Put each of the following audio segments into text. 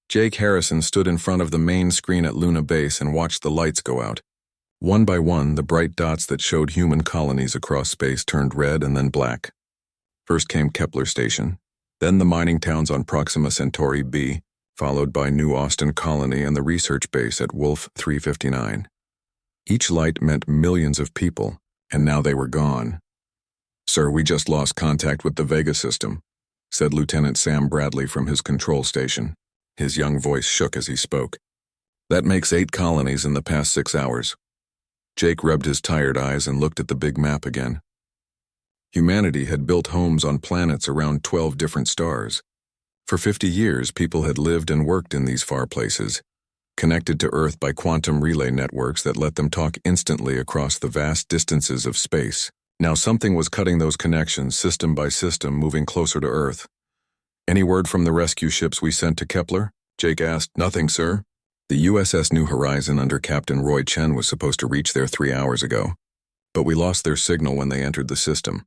Jake Harrison stood in front of the main screen at Luna Base and watched the lights go out. One by one, the bright dots that showed human colonies across space turned red and then black. First came Kepler Station, then the mining towns on Proxima Centauri b, followed by New Austin Colony and the research base at Wolf 359. Each light meant millions of people, and now they were gone. "Sir, we just lost contact with the Vega system," said Lieutenant Sam Bradley from his control station. His young voice shook as he spoke. "That makes 8 colonies in the past 6 hours. Jake rubbed his tired eyes and looked at the big map again. Humanity had built homes on planets around 12 different stars. For 50 years, people had lived and worked in these far places, connected to Earth by quantum relay networks that let them talk instantly across the vast distances of space. Now something was cutting those connections, system by system, moving closer to Earth. "Any word from the rescue ships we sent to Kepler?" Jake asked. "Nothing, sir. The USS New Horizon under Captain Roy Chen was supposed to reach there 3 hours ago, but we lost their signal when they entered the system."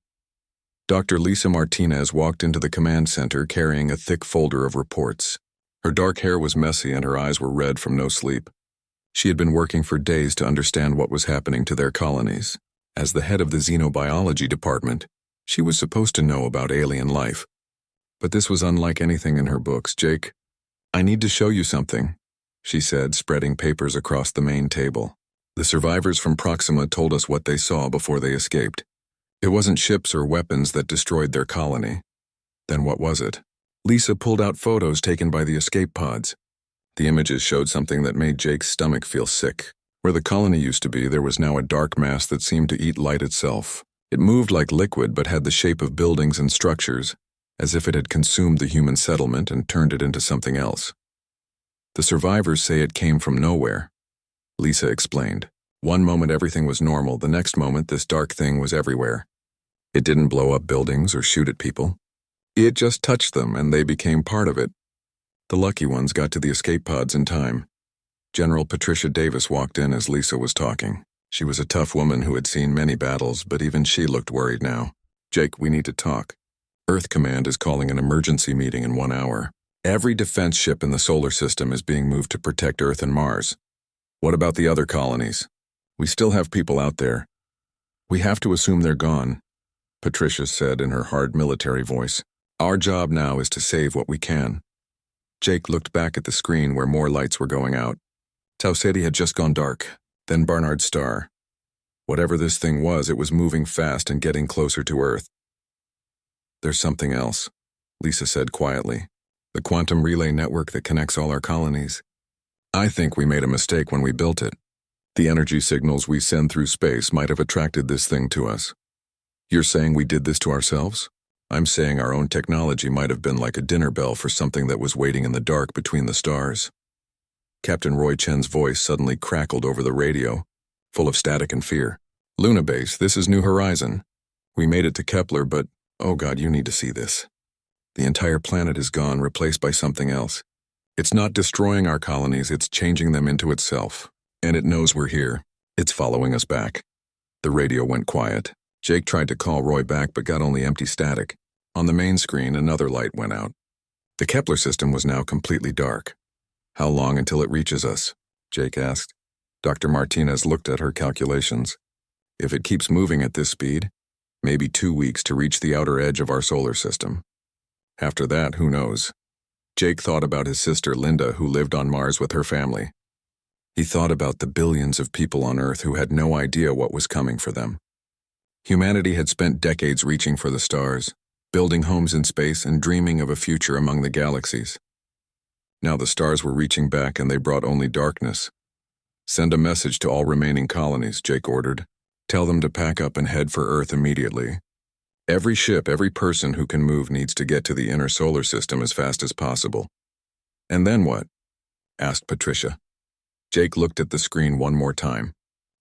Dr. Lisa Martinez walked into the command center carrying a thick folder of reports. Her dark hair was messy and her eyes were red from no sleep. She had been working for days to understand what was happening to their colonies. As the head of the xenobiology department, she was supposed to know about alien life. But this was unlike anything in her books. "Jake, I need to show you something," she said, spreading papers across the main table. "The survivors from Proxima told us what they saw before they escaped. It wasn't ships or weapons that destroyed their colony. Then what was it?" Lisa pulled out photos taken by the escape pods. The images showed something that made Jake's stomach feel sick. Where the colony used to be, there was now a dark mass that seemed to eat light itself. It moved like liquid but had the shape of buildings and structures, as if it had consumed the human settlement and turned it into something else. "The survivors say it came from nowhere," Lisa explained. "One moment everything was normal, the next moment this dark thing was everywhere. It didn't blow up buildings or shoot at people. It just touched them and they became part of it. The lucky ones got to the escape pods in time." General Patricia Davis walked in as Lisa was talking. She was a tough woman who had seen many battles, but even she looked worried now. "Jake, we need to talk. Earth Command is calling an emergency meeting in 1 hour. Every defense ship in the solar system is being moved to protect Earth and Mars. What about the other colonies? We still have people out there. We have to assume they're gone," Patricia said in her hard military voice. "Our job now is to save what we can." Jake looked back at the screen where more lights were going out. Tau Ceti had just gone dark, then Barnard's Star. Whatever this thing was, it was moving fast and getting closer to Earth. "There's something else," Lisa said quietly. "The quantum relay network that connects all our colonies. I think we made a mistake when we built it. The energy signals we send through space might have attracted this thing to us." "You're saying we did this to ourselves?" "I'm saying our own technology might have been like a dinner bell for something that was waiting in the dark between the stars." Captain Roy Chen's voice suddenly crackled over the radio, full of static and fear. "Luna Base, this is New Horizon. We made it to Kepler, but, oh God, you need to see this. The entire planet is gone, replaced by something else. It's not destroying our colonies, it's changing them into itself. And it knows we're here. It's following us back." The radio went quiet. Jake tried to call Roy back but got only empty static. On the main screen, another light went out. The Kepler system was now completely dark. "How long until it reaches us?" Jake asked. Dr. Martinez looked at her calculations. "If it keeps moving at this speed, maybe 2 weeks to reach the outer edge of our solar system. After that, who knows?" Jake thought about his sister Linda, who lived on Mars with her family. He thought about the billions of people on Earth who had no idea what was coming for them. Humanity had spent decades reaching for the stars, building homes in space and dreaming of a future among the galaxies. Now the stars were reaching back and they brought only darkness. "Send a message to all remaining colonies," Jake ordered. "Tell them to pack up and head for Earth immediately. Every ship, every person who can move needs to get to the inner solar system as fast as possible." "And then what?" asked Patricia. Jake looked at the screen one more time.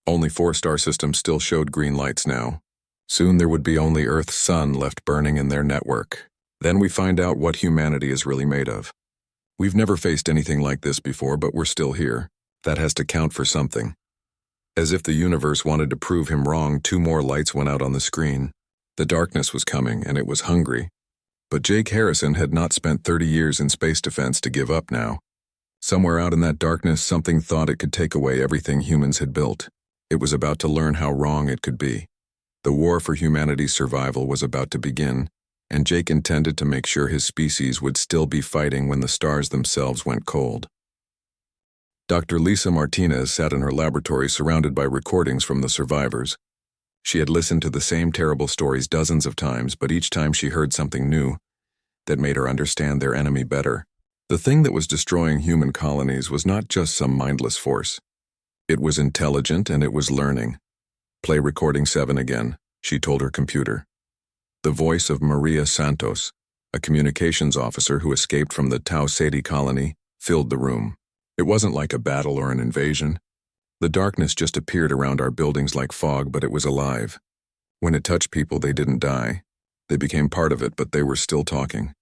Only 4 star systems still showed green lights now. Soon there would be only Earth's sun left burning in their network. Then we find out what humanity is really made of. We've never faced anything like this before, but we're still here. That has to count for something. As if the universe wanted to prove him wrong, 2 more lights went out on the screen. The darkness was coming, and it was hungry. But Jake Harrison had not spent 30 years in space defense to give up now. Somewhere out in that darkness, something thought it could take away everything humans had built. It was about to learn how wrong it could be. The war for humanity's survival was about to begin, and Jake intended to make sure his species would still be fighting when the stars themselves went cold. Dr. Lisa Martinez sat in her laboratory surrounded by recordings from the survivors. She had listened to the same terrible stories dozens of times, but each time she heard something new that made her understand their enemy better. The thing that was destroying human colonies was not just some mindless force. It was intelligent and it was learning. "Play recording 7 again," she told her computer. The voice of Maria Santos, a communications officer who escaped from the Tau Ceti colony, filled the room. It wasn't like a battle or an invasion. The darkness just appeared around our buildings like fog, but it was alive. When it touched people, they didn't die. They became part of it, but they were still talking.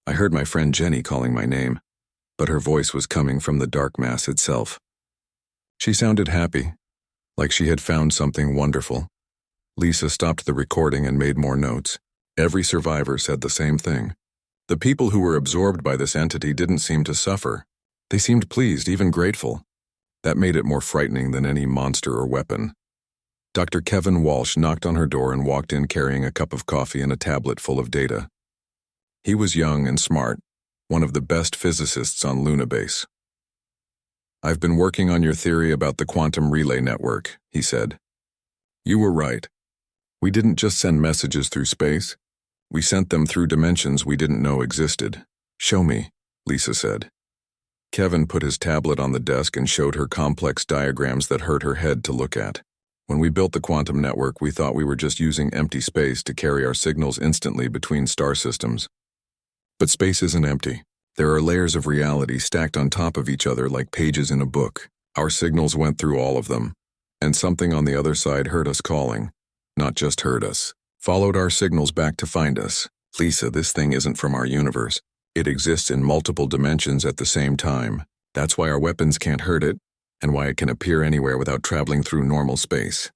I heard my friend Jenny calling my name, but her voice was coming from the dark mass itself. She sounded happy, like she had found something wonderful. Lisa stopped the recording and made more notes. Every survivor said the same thing. The people who were absorbed by this entity didn't seem to suffer. They seemed pleased, even grateful. That made it more frightening than any monster or weapon. Dr. Kevin Walsh knocked on her door and walked in carrying a cup of coffee and a tablet full of data. He was young and smart, one of the best physicists on Luna Base. "I've been working on your theory about the quantum relay network," he said. "You were right. We didn't just send messages through space. We sent them through dimensions we didn't know existed." "Show me," Lisa said. Kevin put his tablet on the desk and showed her complex diagrams that hurt her head to look at. "When we built the quantum network, we thought we were just using empty space to carry our signals instantly between star systems. But space isn't empty. There are layers of reality stacked on top of each other like pages in a book. Our signals went through all of them, and something on the other side heard us calling. Not just heard us, followed our signals back to find us. Lisa, this thing isn't from our universe. It exists in multiple dimensions at the same time. That's why our weapons can't hurt it, and why it can appear anywhere without traveling through normal space."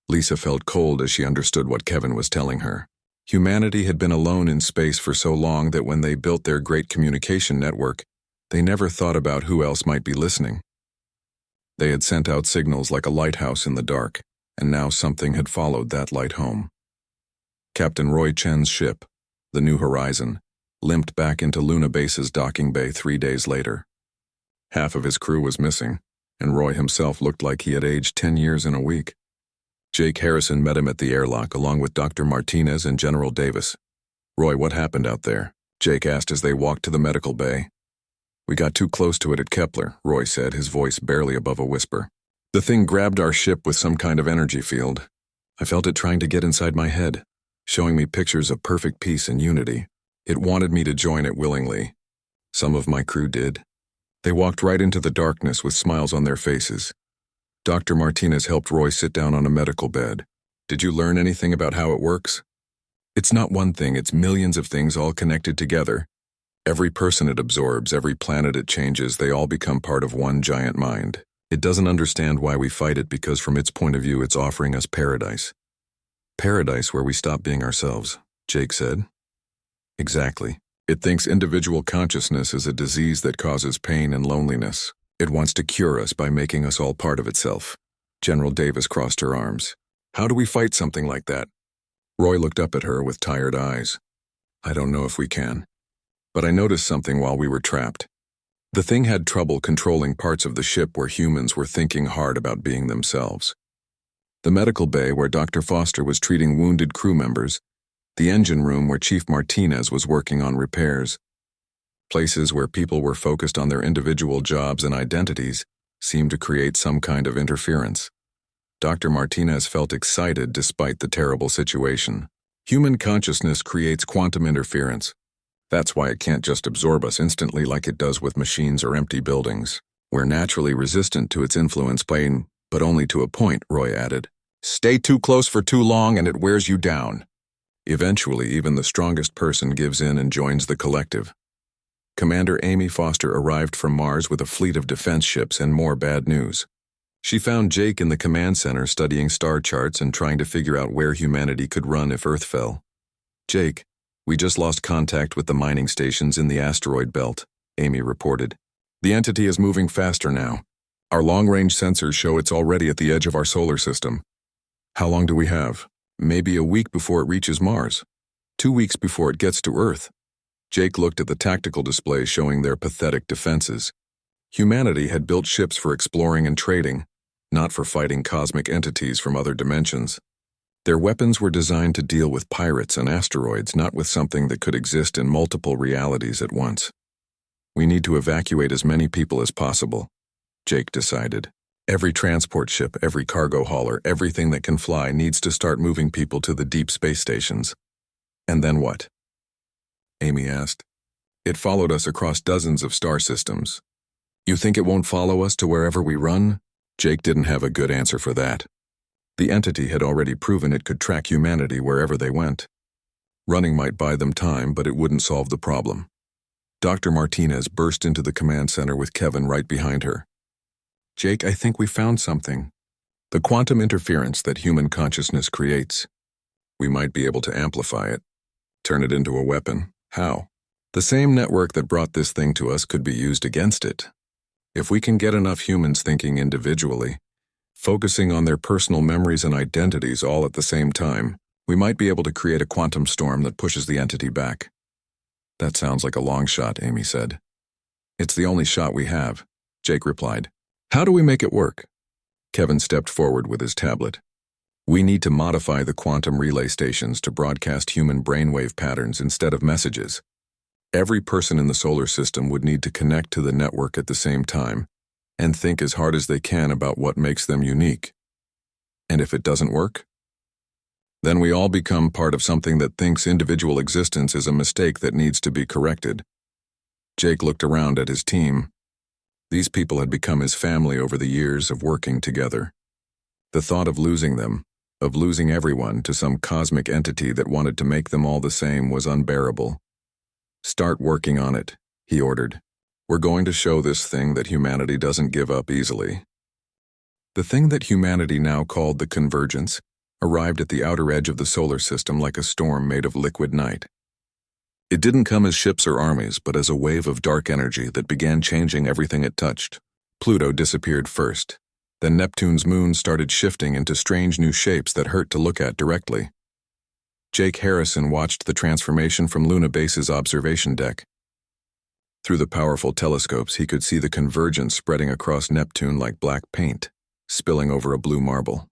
Lisa felt cold as she understood what Kevin was telling her. Humanity had been alone in space for so long that when they built their great communication network, they never thought about who else might be listening. They had sent out signals like a lighthouse in the dark, and now something had followed that light home. Captain Roy Chen's ship, the New Horizon, limped back into Luna Base's docking bay 3 days later. Half of his crew was missing, and Roy himself looked like he had aged 10 years in a week. Jake Harrison met him at the airlock along with Dr. Martinez and General Davis. "Roy, what happened out there?" Jake asked as they walked to the medical bay. "We got too close to it at Kepler," Roy said, his voice barely above a whisper. "The thing grabbed our ship with some kind of energy field. I felt it trying to get inside my head, showing me pictures of perfect peace and unity. It wanted me to join it willingly. Some of my crew did. They walked right into the darkness with smiles on their faces." Dr. Martinez helped Roy sit down on a medical bed. "Did you learn anything about how it works?" "It's not one thing, it's millions of things all connected together. Every person it absorbs, every planet it changes, they all become part of one giant mind. It doesn't understand why we fight it because from its point of view it's offering us paradise. Paradise where we stop being ourselves," Jake said. "Exactly. It thinks individual consciousness is a disease that causes pain and loneliness. It wants to cure us by making us all part of itself." General Davis crossed her arms. "How do we fight something like that?" Roy looked up at her with tired eyes. "I don't know if we can. But I noticed something while we were trapped. The thing had trouble controlling parts of the ship where humans were thinking hard about being themselves. The medical bay where Dr. Foster was treating wounded crew members, the engine room where Chief Martinez was working on repairs. Places where people were focused on their individual jobs and identities seemed to create some kind of interference. Dr. Martinez felt excited despite the terrible situation. Human consciousness creates quantum interference. That's why it can't just absorb us instantly like it does with machines or empty buildings. We're naturally resistant to its influence, but only to a point, Roy added. Stay too close for too long and it wears you down. Eventually, even the strongest person gives in and joins the collective. Commander Amy Foster arrived from Mars with a fleet of defense ships and more bad news. She found Jake in the command center studying star charts and trying to figure out where humanity could run if Earth fell. "Jake, we just lost contact with the mining stations in the asteroid belt," Amy reported. The entity is moving faster now. Our long-range sensors show it's already at the edge of our solar system. How long do we have? Maybe a week before it reaches Mars. 2 weeks before it gets to Earth. Jake looked at the tactical display showing their pathetic defenses. Humanity had built ships for exploring and trading, not for fighting cosmic entities from other dimensions. Their weapons were designed to deal with pirates and asteroids, not with something that could exist in multiple realities at once. We need to evacuate as many people as possible, Jake decided. Every transport ship, every cargo hauler, everything that can fly needs to start moving people to the deep space stations. And then what? Amy asked. It followed us across dozens of star systems. You think it won't follow us to wherever we run? Jake didn't have a good answer for that. The entity had already proven it could track humanity wherever they went. Running might buy them time, but it wouldn't solve the problem. Dr. Martinez burst into the command center with Kevin right behind her. Jake, I think we found something. The quantum interference that human consciousness creates. We might be able to amplify it, turn it into a weapon. How? The same network that brought this thing to us could be used against it. If we can get enough humans thinking individually, focusing on their personal memories and identities all at the same time, we might be able to create a quantum storm that pushes the entity back. That sounds like a long shot, Amy said. It's the only shot we have, Jake replied. How do we make it work? Kevin stepped forward with his tablet. We need to modify the quantum relay stations to broadcast human brainwave patterns instead of messages. Every person in the solar system would need to connect to the network at the same time and think as hard as they can about what makes them unique. And if it doesn't work? Then we all become part of something that thinks individual existence is a mistake that needs to be corrected. Jake looked around at his team. These people had become his family over the years of working together. The thought of losing them, of losing everyone to some cosmic entity that wanted to make them all the same, was unbearable. Start working on it, he ordered. We're going to show this thing that humanity doesn't give up easily. The thing that humanity now called the convergence arrived at the outer edge of the solar system like a storm made of liquid night. It didn't come as ships or armies, but as a wave of dark energy that began changing everything it touched. Pluto disappeared first. Then Neptune's moon started shifting into strange new shapes that hurt to look at directly. Jake Harrison watched the transformation from Luna Base's observation deck. Through the powerful telescopes, he could see the convergence spreading across Neptune like black paint, spilling over a blue marble.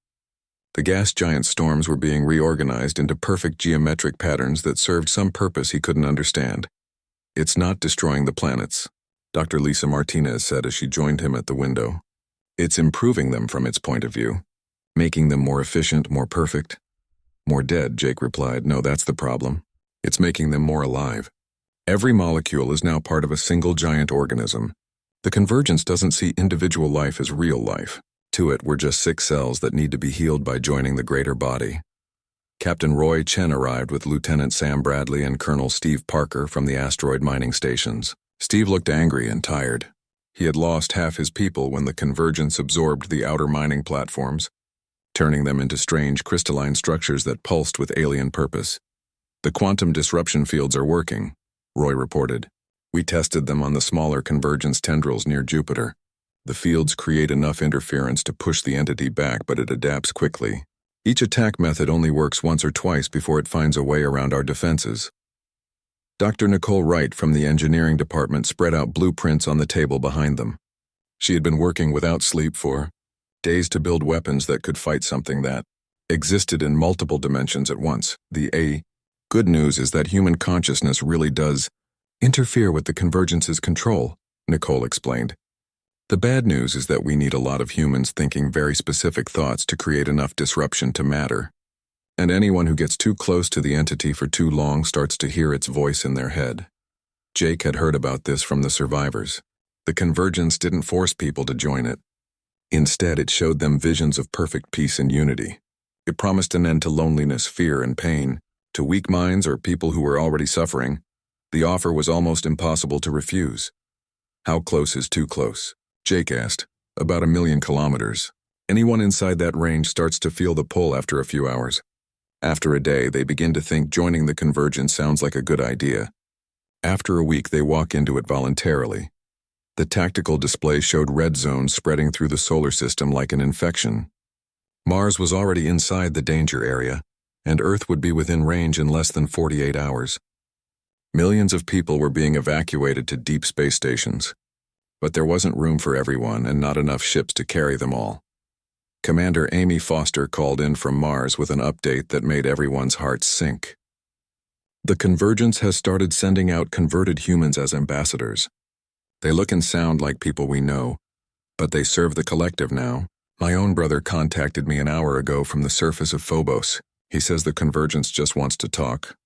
The gas giant storms were being reorganized into perfect geometric patterns that served some purpose he couldn't understand. It's not destroying the planets, Dr. Lisa Martinez said as she joined him at the window. It's improving them from its point of view, making them more efficient, more perfect. More dead, Jake replied. No, that's the problem. It's making them more alive. Every molecule is now part of a single giant organism. The convergence doesn't see individual life as real life. To it, we're just sick cells that need to be healed by joining the greater body. Captain Roy Chen arrived with Lieutenant Sam Bradley and Colonel Steve Parker from the asteroid mining stations. Steve looked angry and tired. He had lost half his people when the convergence absorbed the outer mining platforms, turning them into strange crystalline structures that pulsed with alien purpose. The quantum disruption fields are working, Roy reported. We tested them on the smaller convergence tendrils near Jupiter. The fields create enough interference to push the entity back, but it adapts quickly. Each attack method only works once or twice before it finds a way around our defenses. Dr. Nicole Wright from the engineering department spread out blueprints on the table behind them. She had been working without sleep for days to build weapons that could fight something that existed in multiple dimensions at once. The good news is that human consciousness really does interfere with the convergence's control, Nicole explained. The bad news is that we need a lot of humans thinking very specific thoughts to create enough disruption to matter. And anyone who gets too close to the entity for too long starts to hear its voice in their head. Jake had heard about this from the survivors. The convergence didn't force people to join it. Instead, it showed them visions of perfect peace and unity. It promised an end to loneliness, fear, and pain. To weak minds or people who were already suffering, the offer was almost impossible to refuse. How close is too close? Jake asked. About 1 million kilometers. Anyone inside that range starts to feel the pull after a few hours. After a day, they begin to think joining the convergence sounds like a good idea. After a week, they walk into it voluntarily. The tactical display showed red zones spreading through the solar system like an infection. Mars was already inside the danger area, and Earth would be within range in less than 48 hours. Millions of people were being evacuated to deep space stations. But there wasn't room for everyone and not enough ships to carry them all. Commander Amy Foster called in from Mars with an update that made everyone's hearts sink. The Convergence has started sending out converted humans as ambassadors. They look and sound like people we know, but they serve the collective now. My own brother contacted me an hour ago from the surface of Phobos. He says the Convergence just wants to talk.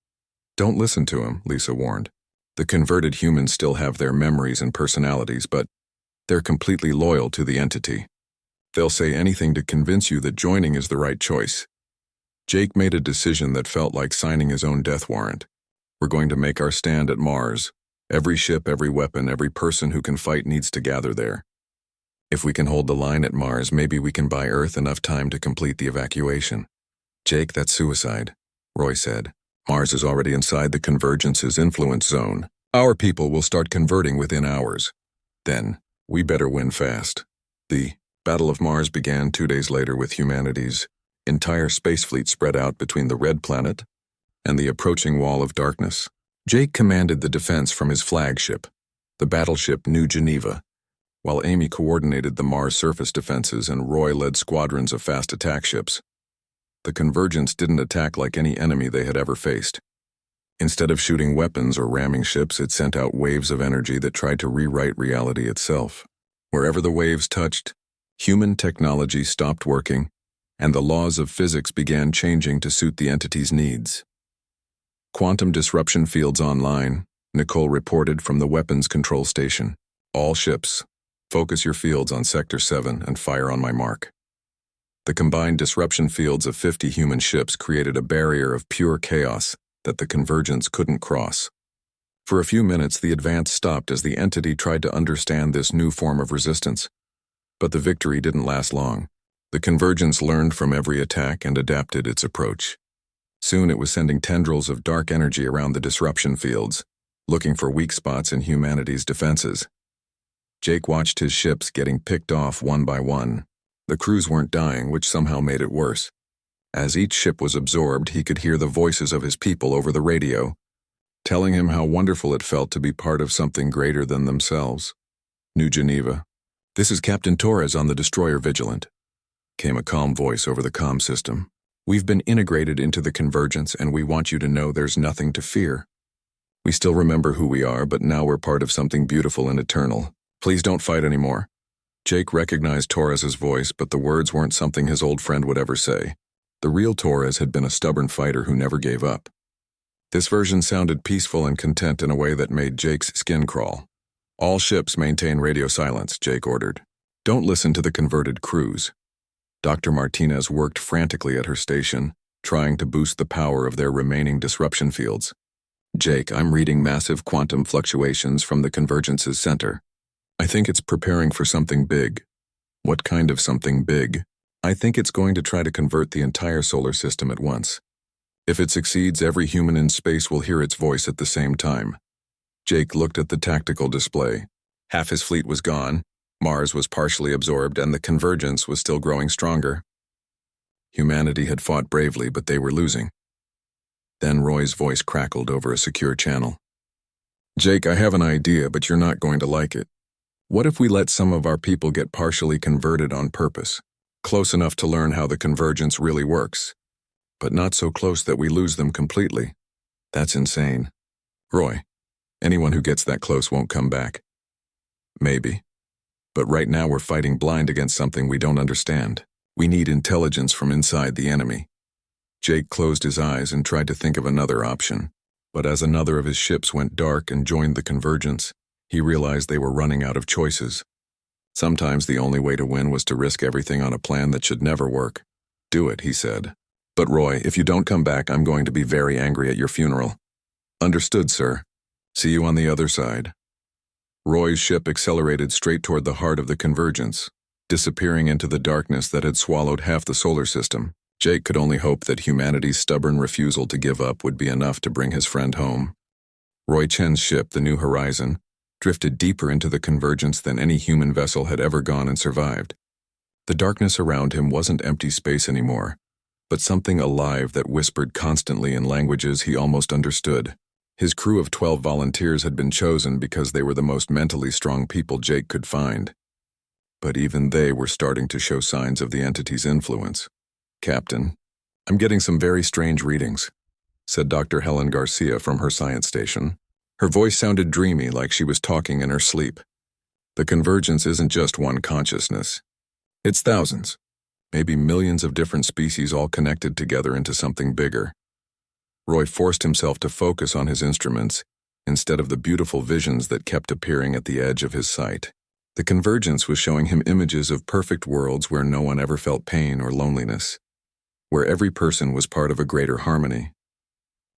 Don't listen to him, Lisa warned. The converted humans still have their memories and personalities, but they're completely loyal to the entity. They'll say anything to convince you that joining is the right choice. Jake made a decision that felt like signing his own death warrant. We're going to make our stand at Mars. Every ship, every weapon, every person who can fight needs to gather there. If we can hold the line at Mars, maybe we can buy Earth enough time to complete the evacuation. Jake, that's suicide, Roy said. Mars is already inside the Convergence's influence zone. Our people will start converting within hours. Then, we better win fast. The Battle of Mars began 2 days later with humanity's entire space fleet spread out between the Red Planet and the approaching wall of darkness. Jake commanded the defense from his flagship, the battleship New Geneva, while Amy coordinated the Mars surface defenses and Roy led squadrons of fast attack ships. The Convergence didn't attack like any enemy they had ever faced. Instead of shooting weapons or ramming ships, it sent out waves of energy that tried to rewrite reality itself. Wherever the waves touched, human technology stopped working, and the laws of physics began changing to suit the entity's needs. Quantum disruption fields online, Nicole reported from the weapons control station. All ships, focus your fields on Sector 7 and fire on my mark. The combined disruption fields of 50 human ships created a barrier of pure chaos that the Convergence couldn't cross. For a few minutes, the advance stopped as the entity tried to understand this new form of resistance. But the victory didn't last long. The Convergence learned from every attack and adapted its approach. Soon it was sending tendrils of dark energy around the disruption fields, looking for weak spots in humanity's defenses. Jake watched his ships getting picked off one by one. The crews weren't dying, which somehow made it worse. As each ship was absorbed, he could hear the voices of his people over the radio, telling him how wonderful it felt to be part of something greater than themselves. New Geneva. This is Captain Torres on the destroyer Vigilant, came a calm voice over the comm system. We've been integrated into the Convergence, and we want you to know there's nothing to fear. We still remember who we are, but now we're part of something beautiful and eternal. Please don't fight anymore. Jake recognized Torres's voice, but the words weren't something his old friend would ever say. The real Torres had been a stubborn fighter who never gave up. This version sounded peaceful and content in a way that made Jake's skin crawl. All ships maintain radio silence, Jake ordered. Don't listen to the converted crews. Dr. Martinez worked frantically at her station, trying to boost the power of their remaining disruption fields. Jake, I'm reading massive quantum fluctuations from the Convergence's center. I think it's preparing for something big. What kind of something big? I think it's going to try to convert the entire solar system at once. If it succeeds, every human in space will hear its voice at the same time. Jake looked at the tactical display. Half his fleet was gone, Mars was partially absorbed, and the Convergence was still growing stronger. Humanity had fought bravely, but they were losing. Then Roy's voice crackled over a secure channel. Jake, I have an idea, but you're not going to like it. What if we let some of our people get partially converted on purpose, close enough to learn how the Convergence really works, but not so close that we lose them completely? That's insane. Roy, anyone who gets that close won't come back. Maybe. But right now we're fighting blind against something we don't understand. We need intelligence from inside the enemy. Jake closed his eyes and tried to think of another option, but as another of his ships went dark and joined the Convergence, he realized they were running out of choices. Sometimes the only way to win was to risk everything on a plan that should never work. Do it, he said. But Roy, if you don't come back, I'm going to be very angry at your funeral. Understood, sir. See you on the other side. Roy's ship accelerated straight toward the heart of the Convergence, disappearing into the darkness that had swallowed half the solar system. Jake could only hope that humanity's stubborn refusal to give up would be enough to bring his friend home. Roy Chen's ship, the New Horizon, drifted deeper into the convergence than any human vessel had ever gone and survived. The darkness around him wasn't empty space anymore, but something alive that whispered constantly in languages he almost understood. His crew of 12 volunteers had been chosen because they were the most mentally strong people Jake could find. But even they were starting to show signs of the entity's influence. "Captain, I'm getting some very strange readings," said Dr. Helen Garcia from her science station. Her voice sounded dreamy, like she was talking in her sleep. "The convergence isn't just one consciousness. It's thousands, maybe millions of different species all connected together into something bigger." Roy forced himself to focus on his instruments instead of the beautiful visions that kept appearing at the edge of his sight. The convergence was showing him images of perfect worlds where no one ever felt pain or loneliness, where every person was part of a greater harmony.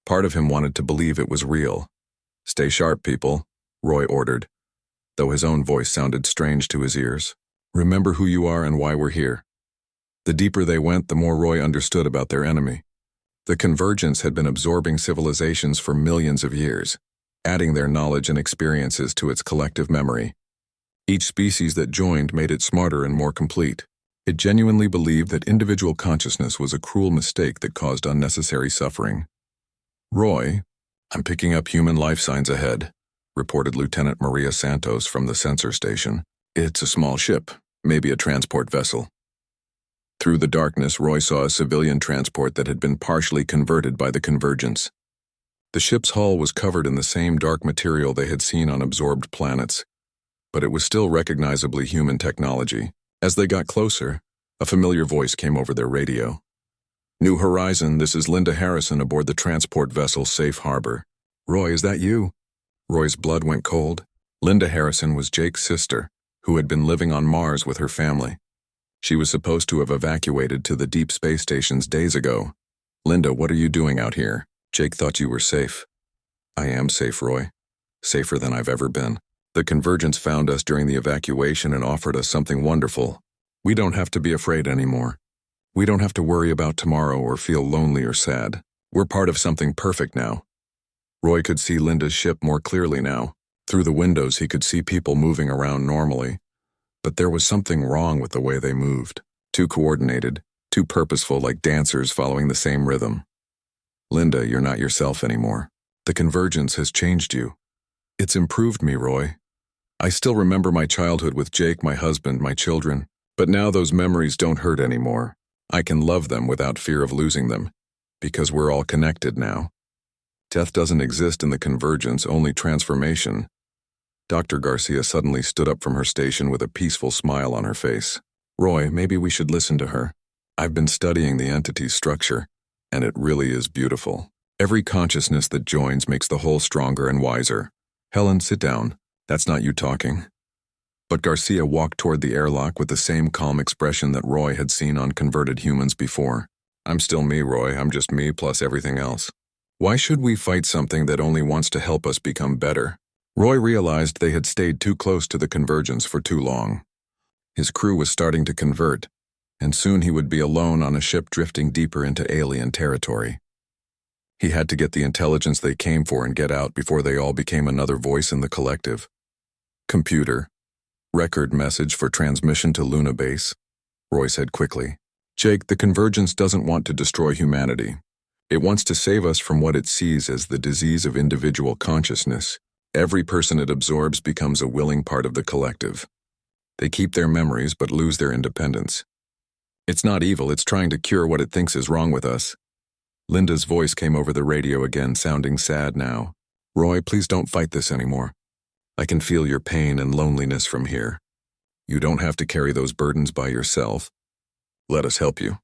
Part of him wanted to believe it was real. "Stay sharp, people," Roy ordered, though his own voice sounded strange to his ears. "Remember who you are and why we're here." The deeper they went, the more Roy understood about their enemy. The convergence had been absorbing civilizations for millions of years, adding their knowledge and experiences to its collective memory. Each species that joined made it smarter and more complete. It genuinely believed that individual consciousness was a cruel mistake that caused unnecessary suffering. "Roy, I'm picking up human life signs ahead," reported Lieutenant Maria Santos from the sensor station. "It's a small ship, maybe a transport vessel." Through the darkness, Roy saw a civilian transport that had been partially converted by the convergence. The ship's hull was covered in the same dark material they had seen on absorbed planets, but it was still recognizably human technology. As they got closer, a familiar voice came over their radio. "New Horizon, this is Linda Harrison aboard the transport vessel Safe Harbor." "Roy, is that you?" Roy's blood went cold. Linda Harrison was Jake's sister, who had been living on Mars with her family. She was supposed to have evacuated to the deep space stations days ago. "Linda, what are you doing out here? Jake thought you were safe." "I am safe, Roy. Safer than I've ever been. The convergence found us during the evacuation and offered us something wonderful. We don't have to be afraid anymore. We don't have to worry about tomorrow or feel lonely or sad. We're part of something perfect now." Roy could see Linda's ship more clearly now. Through the windows he could see people moving around normally. But there was something wrong with the way they moved. Too coordinated, too purposeful, like dancers following the same rhythm. "Linda, you're not yourself anymore. The convergence has changed you. It's improved me, Roy. I still remember my childhood with Jake, my husband, my children, but now those memories don't hurt anymore. I can love them without fear of losing them, because we're all connected now. Death doesn't exist in the convergence, only transformation." Dr. Garcia suddenly stood up from her station with a peaceful smile on her face. "Roy, maybe we should listen to her. I've been studying the entity's structure, and it really is beautiful. Every consciousness that joins makes the whole stronger and wiser. Helen, sit down. That's not you talking." But Garcia walked toward the airlock with the same calm expression that Roy had seen on converted humans before. "I'm still me, Roy. I'm just me plus everything else. Why should we fight something that only wants to help us become better?" Roy realized they had stayed too close to the convergence for too long. His crew was starting to convert, and soon he would be alone on a ship drifting deeper into alien territory. He had to get the intelligence they came for and get out before they all became another voice in the collective. "Computer, record message for transmission to Luna Base," Roy said quickly. "Jake, the convergence doesn't want to destroy humanity. It wants to save us from what it sees as the disease of individual consciousness. Every person it absorbs becomes a willing part of the collective. They keep their memories but lose their independence. It's not evil, it's trying to cure what it thinks is wrong with us." Linda's voice came over the radio again, sounding sad now. "Roy, please don't fight this anymore. I can feel your pain and loneliness from here. You don't have to carry those burdens by yourself. Let us help you."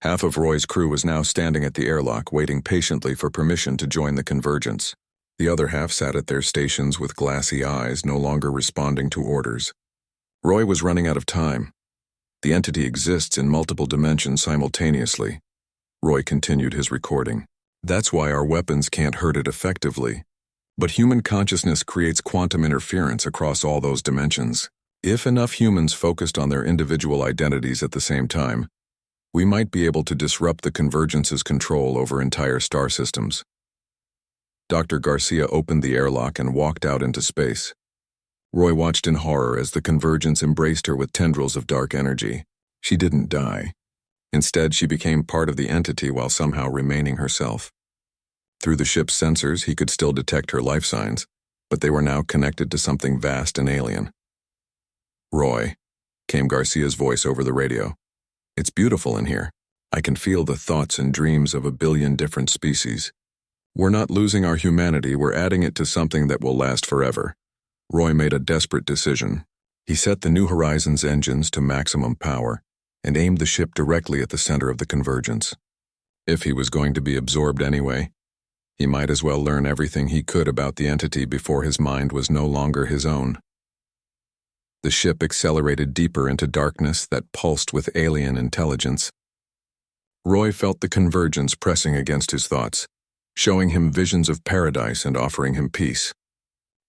Half of Roy's crew was now standing at the airlock, waiting patiently for permission to join the convergence. The other half sat at their stations with glassy eyes, no longer responding to orders. Roy was running out of time. The entity exists in multiple dimensions simultaneously. Roy continued his recording. "That's why our weapons can't hurt it effectively. But human consciousness creates quantum interference across all those dimensions. If enough humans focused on their individual identities at the same time, we might be able to disrupt the convergence's control over entire star systems." Dr. Garcia opened the airlock and walked out into space. Roy watched in horror as the convergence embraced her with tendrils of dark energy. She didn't die. Instead, she became part of the entity while somehow remaining herself. Through the ship's sensors, he could still detect her life signs, but they were now connected to something vast and alien. "Roy," came Garcia's voice over the radio. "It's beautiful in here. I can feel the thoughts and dreams of a billion different species. We're not losing our humanity, we're adding it to something that will last forever." Roy made a desperate decision. He set the New Horizons engines to maximum power and aimed the ship directly at the center of the convergence. If he was going to be absorbed anyway, he might as well learn everything he could about the entity before his mind was no longer his own. The ship accelerated deeper into darkness that pulsed with alien intelligence. Roy felt the convergence pressing against his thoughts, showing him visions of paradise and offering him peace.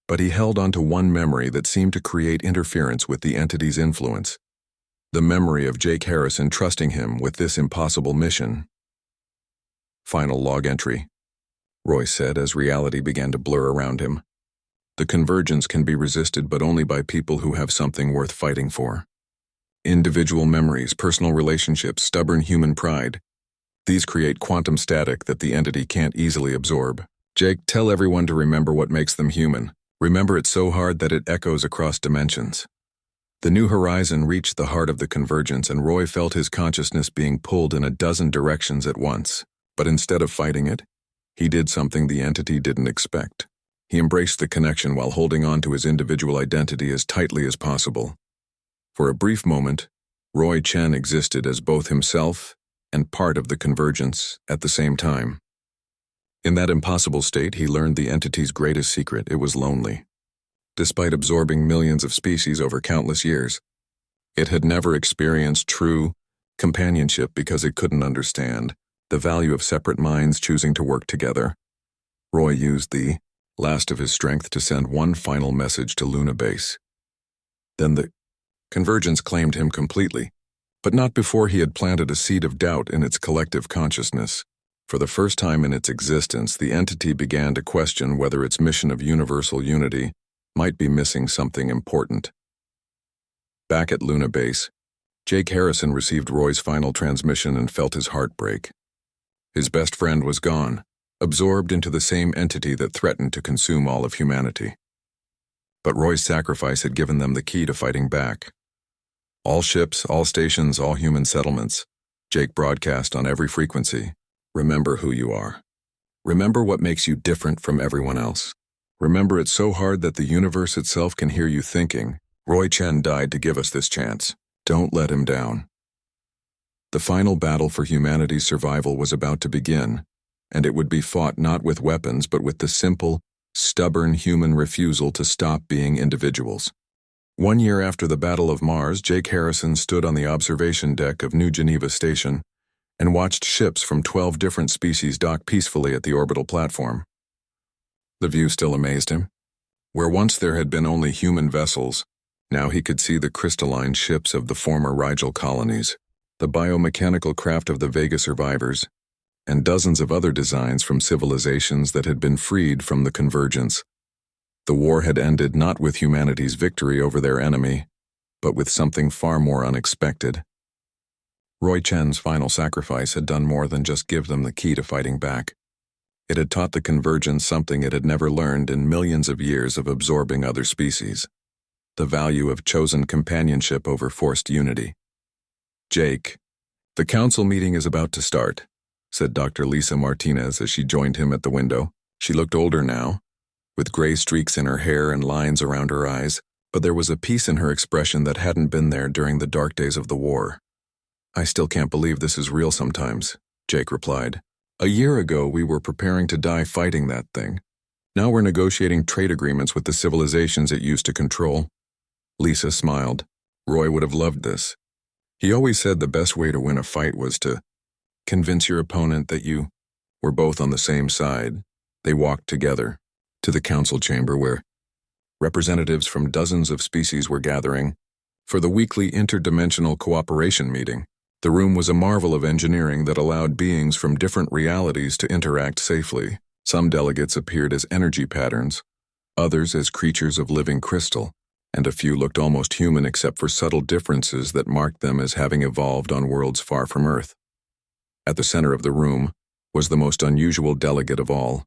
But he held onto one memory that seemed to create interference with the entity's influence. The memory of Jake Harrison trusting him with this impossible mission. "Final log entry," Roy said as reality began to blur around him. "The convergence can be resisted, but only by people who have something worth fighting for. Individual memories, personal relationships, stubborn human pride. These create quantum static that the entity can't easily absorb. Jake, tell everyone to remember what makes them human. Remember it so hard that it echoes across dimensions." The New Horizon reached the heart of the convergence, and Roy felt his consciousness being pulled in a dozen directions at once. But instead of fighting it, he did something the entity didn't expect. He embraced the connection while holding on to his individual identity as tightly as possible. For a brief moment, Roy Chen existed as both himself and part of the convergence at the same time. In that impossible state, he learned the entity's greatest secret: it was lonely. Despite absorbing millions of species over countless years, it had never experienced true companionship because it couldn't understand the value of separate minds choosing to work together. Roy used the last of his strength to send one final message to Luna Base. Then the convergence claimed him completely, but not before he had planted a seed of doubt in its collective consciousness. For the first time in its existence, the entity began to question whether its mission of universal unity might be missing something important. Back at Luna Base, Jake Harrison received Roy's final transmission and felt his heart break. His best friend was gone, absorbed into the same entity that threatened to consume all of humanity. But Roy's sacrifice had given them the key to fighting back. "All ships, all stations, all human settlements," Jake broadcast on every frequency. "Remember who you are. Remember what makes you different from everyone else. Remember it so hard that the universe itself can hear you thinking, 'Roy Chen died to give us this chance. Don't let him down.'" The final battle for humanity's survival was about to begin, and it would be fought not with weapons but with the simple, stubborn human refusal to stop being individuals. 1 year after the Battle of Mars, Jake Harrison stood on the observation deck of New Geneva Station and watched ships from 12 different species dock peacefully at the orbital platform. The view still amazed him. Where once there had been only human vessels, now he could see the crystalline ships of the former Rigel colonies, the biomechanical craft of the Vega survivors, and dozens of other designs from civilizations that had been freed from the convergence. The war had ended not with humanity's victory over their enemy, but with something far more unexpected. Roy Chen's final sacrifice had done more than just give them the key to fighting back. It had taught the convergence something it had never learned in millions of years of absorbing other species: the value of chosen companionship over forced unity. "Jake, the council meeting is about to start," said Dr. Lisa Martinez as she joined him at the window. She looked older now, with gray streaks in her hair and lines around her eyes, but there was a peace in her expression that hadn't been there during the dark days of the war. "I still can't believe this is real sometimes," Jake replied. "A year ago we were preparing to die fighting that thing. Now we're negotiating trade agreements with the civilizations it used to control." Lisa smiled. Roy would have loved this. He always said the best way to win a fight was to convince your opponent that you were both on the same side. They walked together to the council chamber where representatives from dozens of species were gathering for the weekly interdimensional cooperation meeting. The room was a marvel of engineering that allowed beings from different realities to interact safely. Some delegates appeared as energy patterns, others as creatures of living crystal, and a few looked almost human except for subtle differences that marked them as having evolved on worlds far from Earth. At the center of the room was the most unusual delegate of all,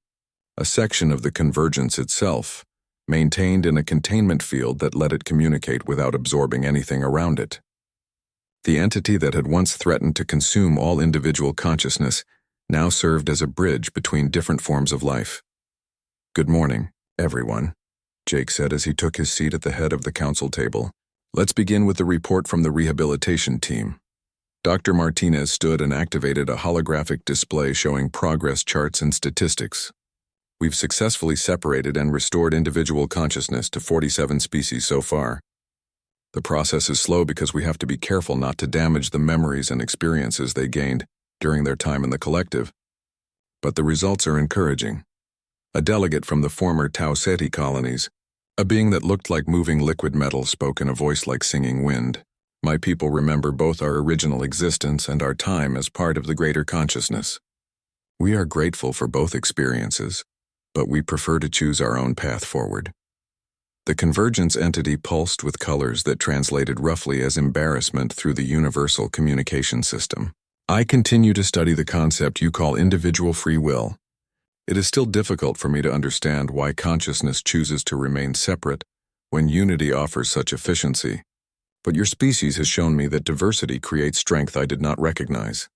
a section of the convergence itself, maintained in a containment field that let it communicate without absorbing anything around it. The entity that had once threatened to consume all individual consciousness now served as a bridge between different forms of life. "Good morning, everyone," Jake said as he took his seat at the head of the council table. "Let's begin with the report from the rehabilitation team." Dr. Martinez stood and activated a holographic display showing progress charts and statistics. "We've successfully separated and restored individual consciousness to 47 species so far. The process is slow because we have to be careful not to damage the memories and experiences they gained during their time in the collective. But the results are encouraging." A delegate from the former Tau Ceti colonies, a being that looked like moving liquid metal, spoke in a voice like singing wind. "My people remember both our original existence and our time as part of the greater consciousness. We are grateful for both experiences, but we prefer to choose our own path forward." The convergence entity pulsed with colors that translated roughly as embarrassment through the universal communication system. "I continue to study the concept you call individual free will. It is still difficult for me to understand why consciousness chooses to remain separate when unity offers such efficiency. But your species has shown me that diversity creates strength I did not recognize."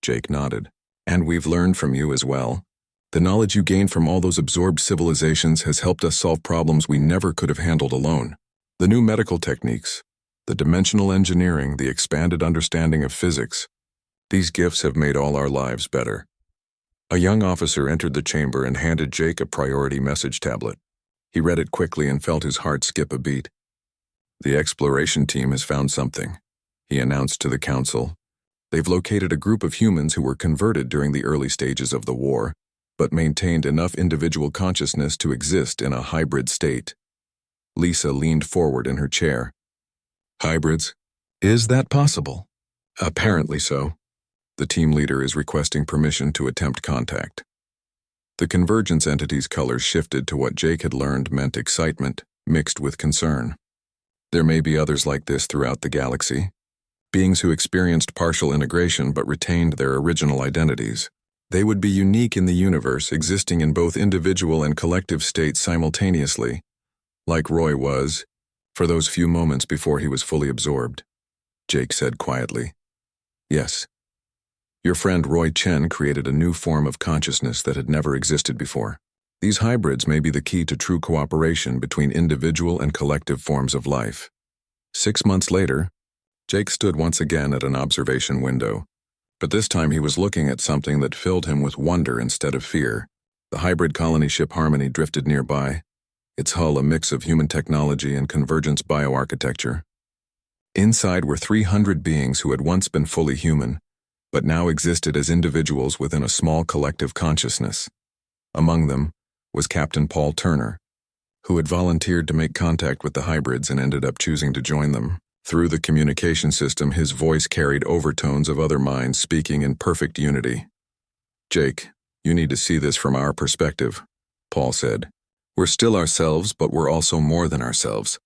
Jake nodded. "And we've learned from you as well. The knowledge you gained from all those absorbed civilizations has helped us solve problems we never could have handled alone. The new medical techniques, the dimensional engineering, the expanded understanding of physics, these gifts have made all our lives better." A young officer entered the chamber and handed Jake a priority message tablet. He read it quickly and felt his heart skip a beat. "The exploration team has found something," he announced to the council. "They've located a group of humans who were converted during the early stages of the war, but maintained enough individual consciousness to exist in a hybrid state." Lisa leaned forward in her chair. "Hybrids? Is that possible?" "Apparently so. The team leader is requesting permission to attempt contact." The convergence entity's colors shifted to what Jake had learned meant excitement, mixed with concern. "There may be others like this throughout the galaxy. Beings who experienced partial integration but retained their original identities. They would be unique in the universe, existing in both individual and collective states simultaneously, like Roy was, for those few moments before he was fully absorbed," Jake said quietly. "Yes. Your friend Roy Chen created a new form of consciousness that had never existed before. These hybrids may be the key to true cooperation between individual and collective forms of life." 6 months later, Jake stood once again at an observation window. But this time he was looking at something that filled him with wonder instead of fear. The hybrid colony ship Harmony drifted nearby, its hull a mix of human technology and convergence bioarchitecture. Inside were 300 beings who had once been fully human, but now existed as individuals within a small collective consciousness. Among them was Captain Paul Turner, who had volunteered to make contact with the hybrids and ended up choosing to join them. Through the communication system, his voice carried overtones of other minds speaking in perfect unity. "Jake, you need to see this from our perspective," Paul said. "We're still ourselves, but we're also more than ourselves.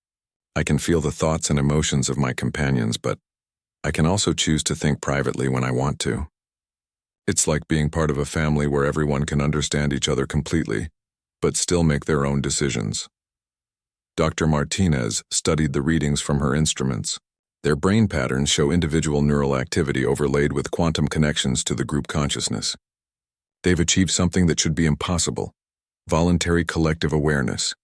I can feel the thoughts and emotions of my companions, but I can also choose to think privately when I want to. It's like being part of a family where everyone can understand each other completely, but still make their own decisions." Dr. Martinez studied the readings from her instruments. Their brain patterns show individual neural activity overlaid with quantum connections to the group consciousness. They've achieved something that should be impossible: voluntary collective awareness.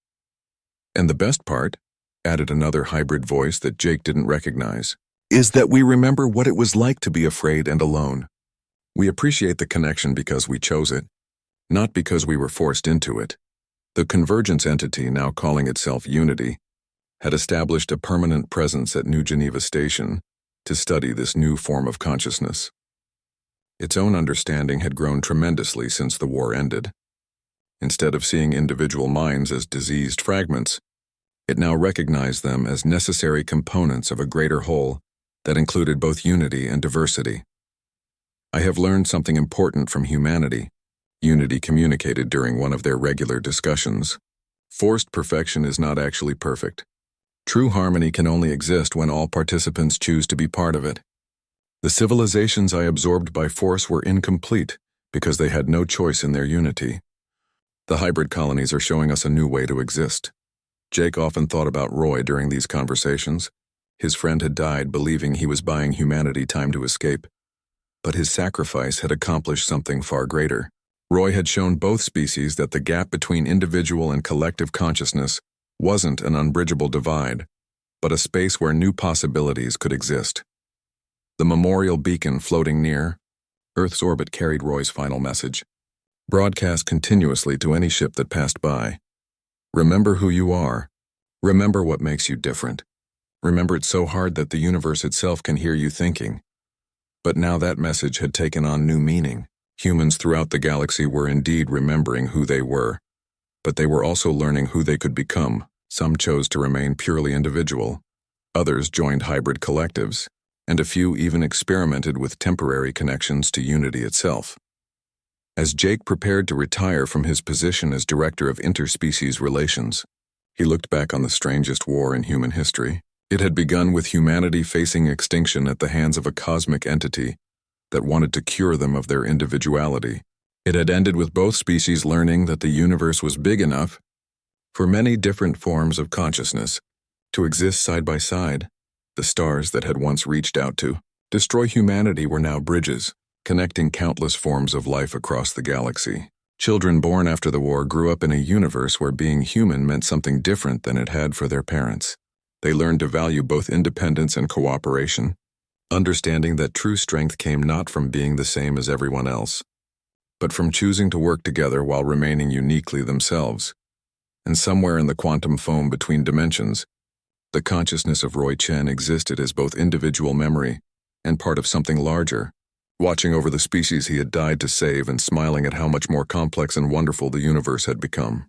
"And the best part," added another hybrid voice that Jake didn't recognize, "is that we remember what it was like to be afraid and alone. We appreciate the connection because we chose it, not because we were forced into it." The convergence entity, now calling itself Unity, had established a permanent presence at New Geneva Station to study this new form of consciousness. Its own understanding had grown tremendously since the war ended. Instead of seeing individual minds as diseased fragments, it now recognized them as necessary components of a greater whole that included both unity and diversity. "I have learned something important from humanity," Unity communicated during one of their regular discussions. "Forced perfection is not actually perfect. True harmony can only exist when all participants choose to be part of it. The civilizations I absorbed by force were incomplete because they had no choice in their unity. The hybrid colonies are showing us a new way to exist. Jake often thought about Roy during these conversations. His friend had died believing he was buying humanity time to escape. But his sacrifice had accomplished something far greater. Roy had shown both species that the gap between individual and collective consciousness wasn't an unbridgeable divide, but a space where new possibilities could exist. The memorial beacon floating near Earth's orbit carried Roy's final message, broadcast continuously to any ship that passed by. Remember who you are. Remember what makes you different. Remember it so hard that the universe itself can hear you thinking. But now that message had taken on new meaning. Humans throughout the galaxy were indeed remembering who they were, but they were also learning who they could become. Some chose to remain purely individual. Others joined hybrid collectives, and a few even experimented with temporary connections to unity itself. As Jake prepared to retire from his position as Director of Interspecies Relations, he looked back on the strangest war in human history. It had begun with humanity facing extinction at the hands of a cosmic entity that wanted to cure them of their individuality. It had ended with both species learning that the universe was big enough for many different forms of consciousness to exist side by side. The stars that had once reached out to destroy humanity were now bridges, connecting countless forms of life across the galaxy. Children born after the war grew up in a universe where being human meant something different than it had for their parents. They learned to value both independence and cooperation, understanding that true strength came not from being the same as everyone else, but from choosing to work together while remaining uniquely themselves. And somewhere in the quantum foam between dimensions, the consciousness of Roy Chen existed as both individual memory and part of something larger, watching over the species he had died to save and smiling at how much more complex and wonderful the universe had become.